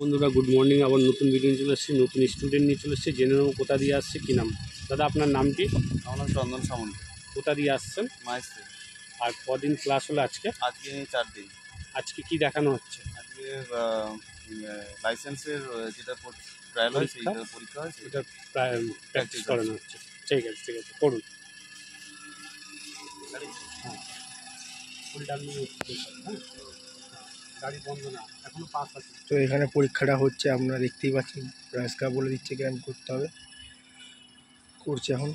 বন্ধুরা good morning. আবার নতুন ভিডিও চলে এসেছি, নতুন স্টুডেন্ট নিয়ে চলে এসেছি। জেনে নেবো কোথা দিয়ে আসছে, কী নাম। দাদা আপনার নাম কি? আমার নাম চন্দন সামন্ত। কোথা দিয়ে আসছেন? মাইস্ত্রি। আর কদিন ক্লাস হলো আজকে? আজকে 4 দিন। আজকে কি দেখানো হচ্ছে? আজকে লাইসেন্সের যেটা ট্রায়াল হয় সেইটা পরীক্ষা হয়, এটা প্র্যাকটিস করানো হচ্ছে। ঠিক আছে ঠিক আছে, করুন। গাড়ি বন্ধ না, এখনো পাস আছে। তো এখানে পরীক্ষাটা হচ্ছে, আপনারা দেখতেই পাচ্ছেন। রাজকা বলে দিচ্ছে কিরকম করতে হবে, করছে এখন।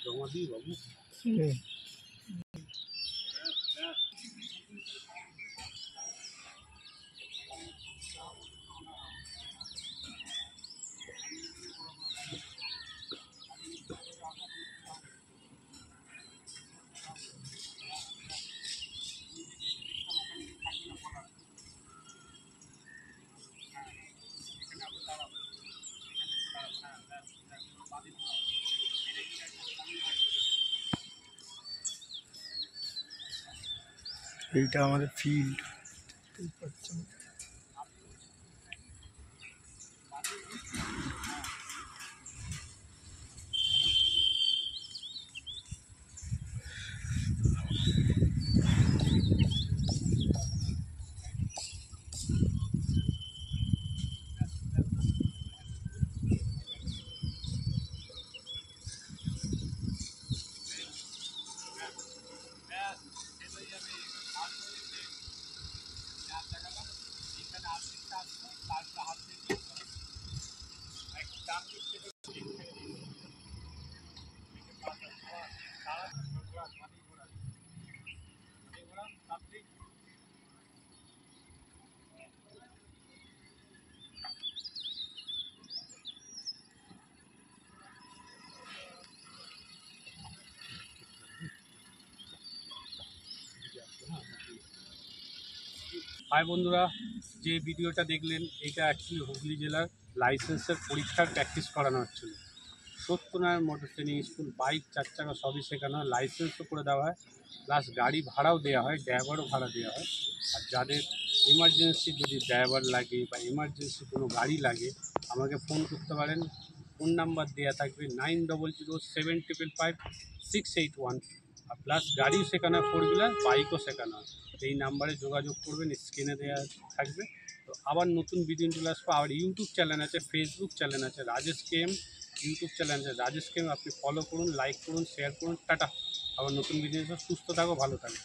জমা দিই বাবু। এইটা আমাদের ফিল্ড। হাই বন্ধুরা, যে ভিডিওটা দেখলেন এটা অ্যাকচুয়ালি হুগলি জেলার লাইসেন্সের পরীক্ষার প্র্যাকটিস করানো হচ্ছিল। Satyanarayan motor training school, bike 4 চাকা সবই শেখানো হয়, লাইসেন্সও করে দেওয়া হয়, প্লাস গাড়ি ভাড়াও দেওয়া হয়, ড্রাইভারও ভাড়া দেওয়া হয়। আর যাদের এমার্জেন্সি যদি ড্রাইভার লাগে বা এমার্জেন্সি কোনো গাড়ি লাগে আমাকে ফোন করতে পারেন। ফোন নাম্বার দেওয়া থাকবে 9007555681। আর প্লাস গাড়িও শেখানো হয়, 4 হুইলার বাইকও শেখানো হয়। এই নাম্বারে যোগাযোগ করবেন, স্ক্রিনে দেওয়া থাকবে। তো আবার নতুন ভিডিও চলে আসবো। আর ইউটিউব চ্যানেল আছে, ফেসবুক চ্যানেল আছে, রাজেশ কেএম ইউটিউব চ্যানেল আছে, রাজেশ কেএম। আপনি ফলো করুন, লাইক করুন, শেয়ার করুন। টাটা। আবার নতুন ভিডিও, সুস্থ থাকো, ভালো থাকো।